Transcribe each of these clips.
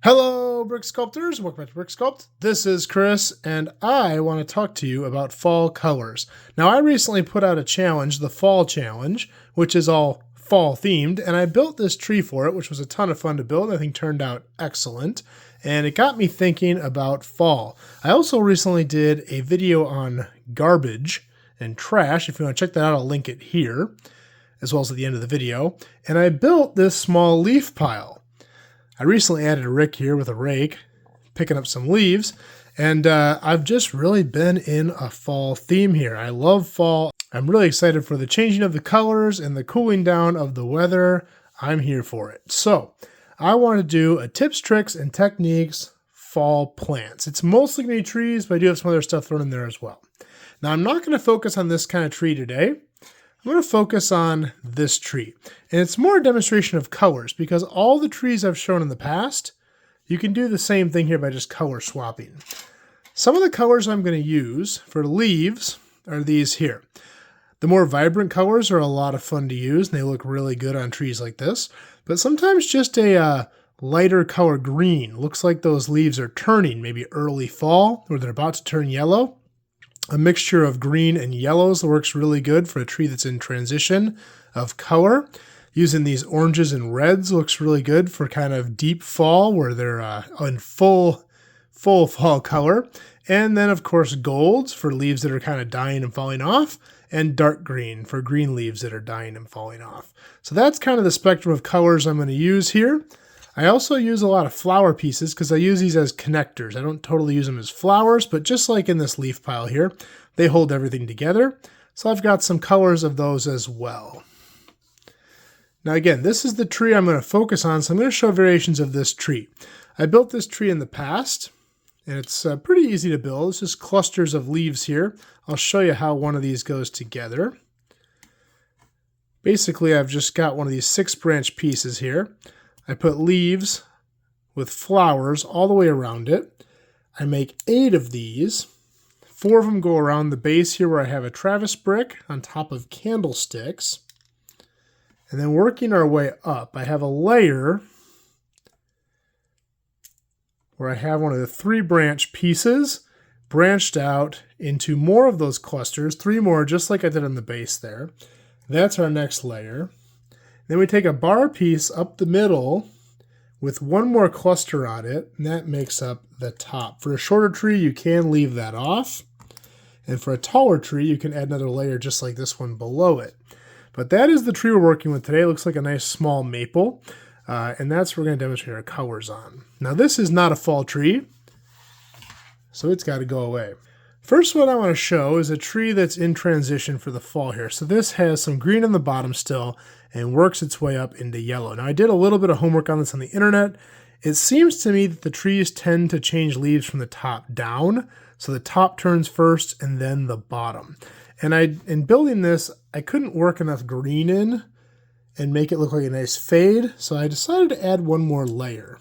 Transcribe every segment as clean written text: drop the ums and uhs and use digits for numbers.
Hello, Brick Sculptors. Welcome back to Brick Sculpt. This is Chris, and I want to talk to you about fall colors. Now, I recently put out a challenge, the Fall Challenge, which is all fall themed, and I built this tree for it, which was a ton of fun to build. I think turned out excellent, and it got me thinking about fall. I also recently did a video on garbage and trash. If you want to check that out, I'll link it here, as well as at the end of the video. And I built this small leaf pile. I recently added a Rick here with a rake, picking up some leaves, and I've just really been in a fall theme here. I love fall. I'm really excited for the changing of the colors and the cooling down of the weather. I'm here for it. So I want to do a tips, tricks, and techniques fall plants. It's mostly going to be trees, but I do have some other stuff thrown in there as well. Now, I'm not going to focus on this kind of tree today. I'm going to focus on this tree, and it's more a demonstration of colors because all the trees I've shown in the past, you can do the same thing here by just color swapping. Some of the colors I'm going to use for leaves are these here. The more vibrant colors are a lot of fun to use, and they look really good on trees like this, but sometimes just a lighter color green looks like those leaves are turning, maybe early fall, or they're about to turn yellow. A mixture of green and yellows works really good for a tree that's in transition of color. Using these oranges and reds looks really good for kind of deep fall where they're in full fall color. And then, of course, golds for leaves that are kind of dying and falling off, and dark green for green leaves that are dying and falling off. So that's kind of the spectrum of colors I'm going to use here. I also use a lot of flower pieces because I use these as connectors. I don't totally use them as flowers, but just like in this leaf pile here, they hold everything together. So I've got some colors of those as well. Now again, this is the tree I'm going to focus on, so I'm going to show variations of this tree. I built this tree in the past, and it's pretty easy to build. It's just clusters of leaves here. I'll show you how one of these goes together. Basically, I've just got one of these 6-branch pieces here. I put leaves with flowers all the way around it. I make 8 of these. 4 of them go around the base here where I have a Travis brick on top of candlesticks. And then working our way up, I have a layer where I have one of the 3-branch pieces branched out into more of those clusters, 3 more just like I did on the base there. That's our next layer. Then we take a bar piece up the middle with 1 more cluster on it, and that makes up the top. For a shorter tree, you can leave that off. And for a taller tree, you can add another layer just like this one below it. But that is the tree we're working with today. It looks like a nice small maple, and that's what we're going to demonstrate our colors on. Now, this is not a fall tree, so it's got to go away. First one I want to show is a tree that's in transition for the fall here. So this has some green on the bottom still and works its way up into yellow. Now I did a little bit of homework on this on the internet. It seems to me that the trees tend to change leaves from the top down. So the top turns first and then the bottom. And in building this, I couldn't work enough green in and make it look like a nice fade. So I decided to add 1 more layer,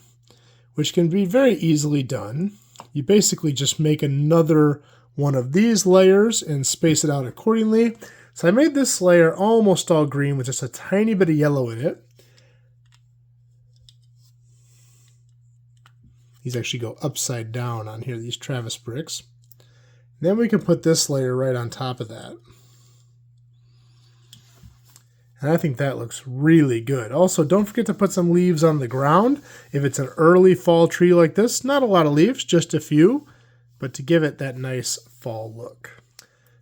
which can be very easily done. You basically just make another one of these layers and space it out accordingly. So I made this layer almost all green with just a tiny bit of yellow in it. These actually go upside down on here, these Travis bricks. And then we can put this layer right on top of that. And I think that looks really good. Also, don't forget to put some leaves on the ground. If it's an early fall tree like this, not a lot of leaves, just a few, but to give it that nice fall look.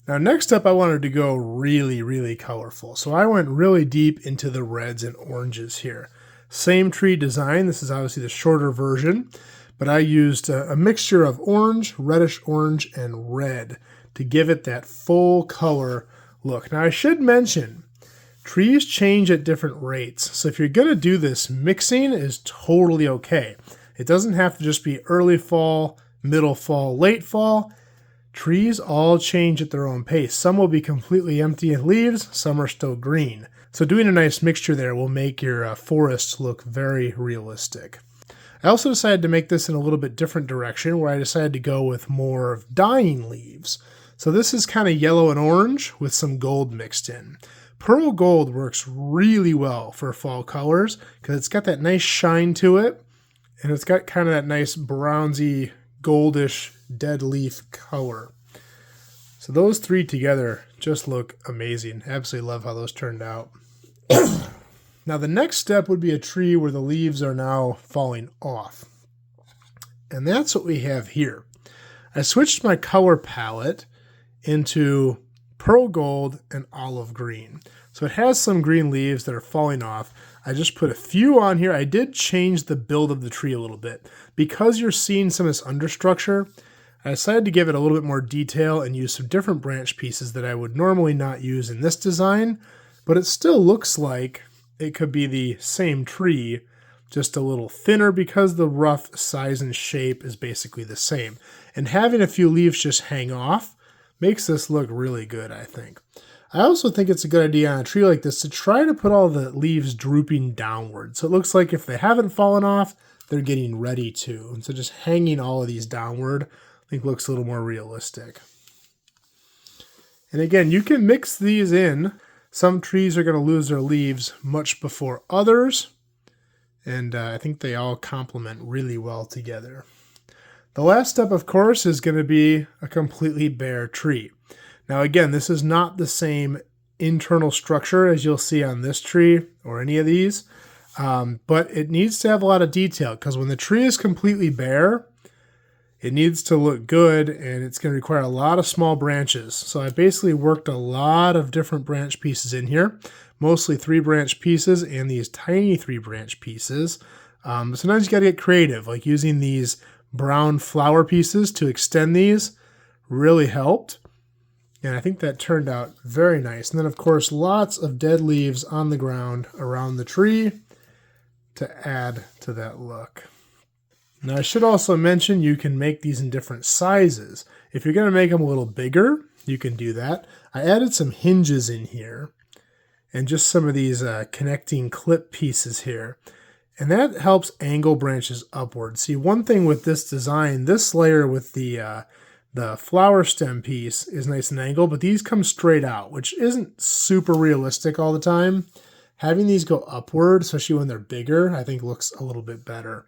Now next up, I wanted to go really, really colorful. So I went really deep into the reds and oranges here. Same tree design. This is obviously the shorter version, but I used a mixture of orange, reddish orange, and red to give it that full color look. Now I should mention, trees change at different rates. So if you're going to do this, mixing is totally okay. It doesn't have to just be early fall, middle fall, late fall. Trees all change at their own pace. Some will be completely empty of leaves, some are still green. So doing a nice mixture there will make your forests look very realistic. I also decided to make this in a little bit different direction where I decided to go with more of dying leaves. So this is kind of yellow and orange with some gold mixed in. Pearl gold works really well for fall colors because it's got that nice shine to it. And it's got kind of that nice bronzy, goldish, dead leaf color. So those three together just look amazing. Absolutely love how those turned out. Now the next step would be a tree where the leaves are now falling off. And that's what we have here. I switched my color palette into pearl gold and olive green. So it has some green leaves that are falling off. I just put a few on here. I did change the build of the tree a little bit. Because you're seeing some of this understructure, I decided to give it a little bit more detail and use some different branch pieces that I would normally not use in this design, but it still looks like it could be the same tree, just a little thinner because the rough size and shape is basically the same. And having a few leaves just hang off makes this look really good, I think. I also think it's a good idea on a tree like this to try to put all the leaves drooping downward. So it looks like if they haven't fallen off, they're getting ready to. And so just hanging all of these downward, I think looks a little more realistic. And again, you can mix these in. Some trees are going to lose their leaves much before others. And I think they all complement really well together. The last step, of course, is going to be a completely bare tree. Now, again, this is not the same internal structure as you'll see on this tree or any of these, but it needs to have a lot of detail because when the tree is completely bare, it needs to look good and it's going to require a lot of small branches. So I basically worked a lot of different branch pieces in here, mostly 3-branch pieces and these tiny 3-branch pieces. Sometimes you got to get creative, like using these brown flower pieces to extend these really helped. And I think that turned out very nice. And then, of course, lots of dead leaves on the ground around the tree to add to that look. Now, I should also mention you can make these in different sizes. If you're going to make them a little bigger, you can do that. I added some hinges in here and just some of these connecting clip pieces here. And that helps angle branches upward. See, one thing with this design, this layer with the flower stem piece is nice and angled, but these come straight out, which isn't super realistic all the time. Having these go upward, especially when they're bigger, I think looks a little bit better.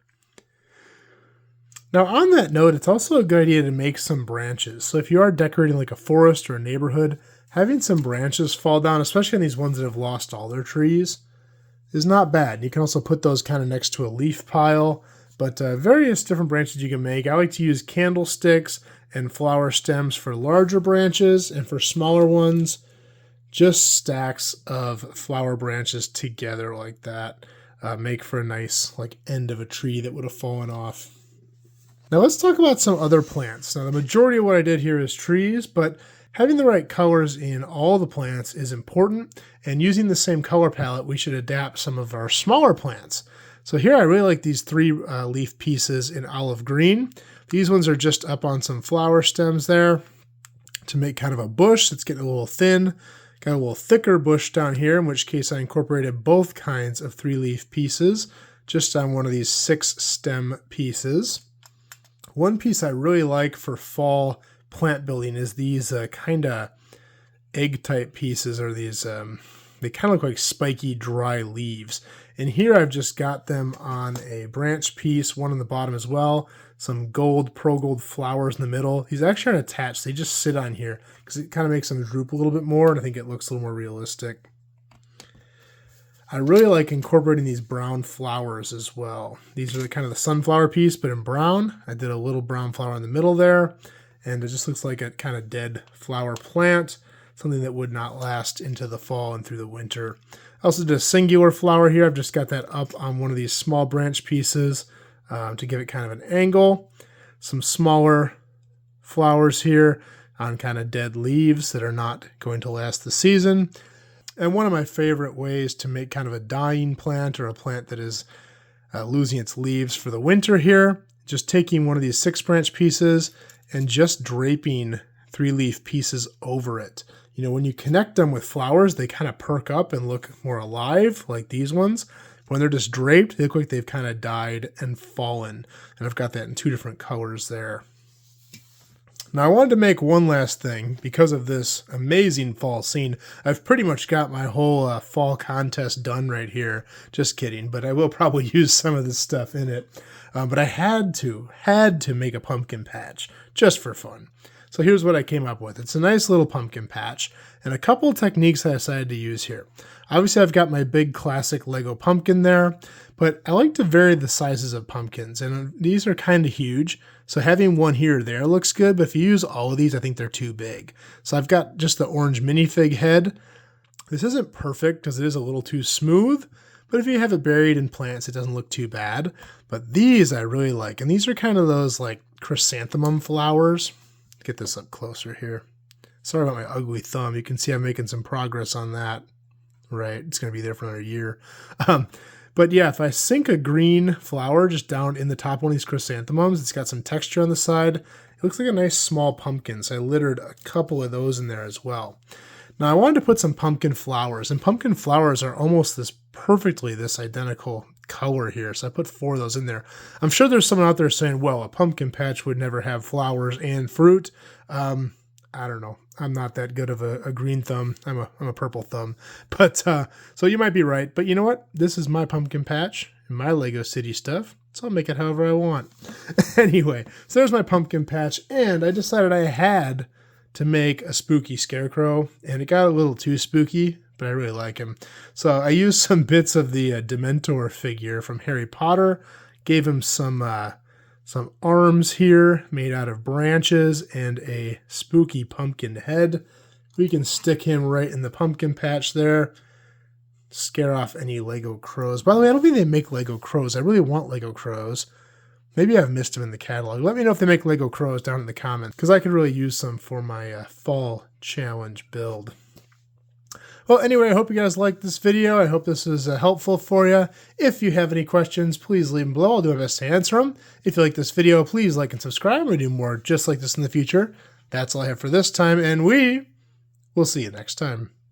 Now on that note, it's also a good idea to make some branches. So if you are decorating like a forest or a neighborhood, having some branches fall down, especially on these ones that have lost all their trees, is not bad. You can also put those kind of next to a leaf pile, but various different branches you can make. I like to use candlesticks and flower stems for larger branches, and for smaller ones, just stacks of flower branches together like that. Make for a nice like end of a tree that would have fallen off. Now let's talk about some other plants. Now the majority of what I did here is trees, but having the right colors in all the plants is important, and using the same color palette, we should adapt some of our smaller plants. So here I really like these 3 leaf pieces in olive green. These ones are just up on some flower stems there to make kind of a bush. It's getting a little thin. Got a little thicker bush down here, in which case I incorporated both kinds of 3-leaf pieces just on one of these 6 stem pieces. One piece I really like for fall plant building is these kind of egg type pieces, or these they kind of look like spiky dry leaves. And here I've just got them on a branch piece, one on the bottom as well, some gold, pearl gold flowers in the middle. These actually aren't attached, they just sit on here because it kind of makes them droop a little bit more, and I think it looks a little more realistic. I really like incorporating these brown flowers as well. These are kind of the sunflower piece, but in brown. I did a little brown flower in the middle there, and it just looks like a kind of dead flower plant, something that would not last into the fall and through the winter. I also did a singular flower here. I've just got that up on one of these small branch pieces to give it kind of an angle. Some smaller flowers here on kind of dead leaves that are not going to last the season. And one of my favorite ways to make kind of a dying plant, or a plant that is losing its leaves for the winter here, just taking one of these 6-branch pieces and just draping 3-leaf pieces over it. You know, when you connect them with flowers, they kind of perk up and look more alive, like these ones. When they're just draped, they look like they've kind of died and fallen. And I've got that in 2 different colors there. Now I wanted to make one last thing because of this amazing fall scene. I've pretty much got my whole fall contest done right here. Just kidding, but I will probably use some of this stuff in it. But I had to make a pumpkin patch just for fun. So here's what I came up with. It's a nice little pumpkin patch and a couple of techniques I decided to use here. Obviously I've got my big classic Lego pumpkin there, but I like to vary the sizes of pumpkins, and these are kind of huge. So having one here or there looks good, but if you use all of these, I think they're too big. So I've got just the orange minifig head. This isn't perfect because it is a little too smooth, but if you have it buried in plants, it doesn't look too bad. But these I really like, and these are kind of those like chrysanthemum flowers. Get this up closer here. Sorry about my ugly thumb. You can see I'm making some progress on that. Right, it's going to be there for another year. But yeah, if I sink a green flower just down in the top of one of these chrysanthemums, it's got some texture on the side. It looks like a nice small pumpkin, so I littered a couple of those in there as well. Now I wanted to put some pumpkin flowers, and pumpkin flowers are almost this identical color here, so I put 4 of those in there. I'm sure there's someone out there saying, well, a pumpkin patch would never have flowers and fruit. I don't know. I'm not that good of a green thumb. I'm a purple thumb. But so you might be right. But you know what? This is my pumpkin patch and my Lego City stuff, so I'll make it however I want. Anyway, so there's my pumpkin patch, and I decided I had to make a spooky scarecrow, and it got a little too spooky, but I really like him. So I used some bits of the Dementor figure from Harry Potter, gave him some arms here made out of branches and a spooky pumpkin head. We can stick him right in the pumpkin patch there. Scare off any Lego crows. By the way, I don't think they make Lego crows. I really want Lego crows. Maybe I've missed them in the catalog. Let me know if they make Lego crows down in the comments, because I could really use some for my fall challenge build. Well, anyway, I hope you guys liked this video. I hope this is helpful for you. If you have any questions, please leave them below. I'll do my best to answer them. If you like this video, please like and subscribe. We'll do more just like this in the future. That's all I have for this time, and we will see you next time.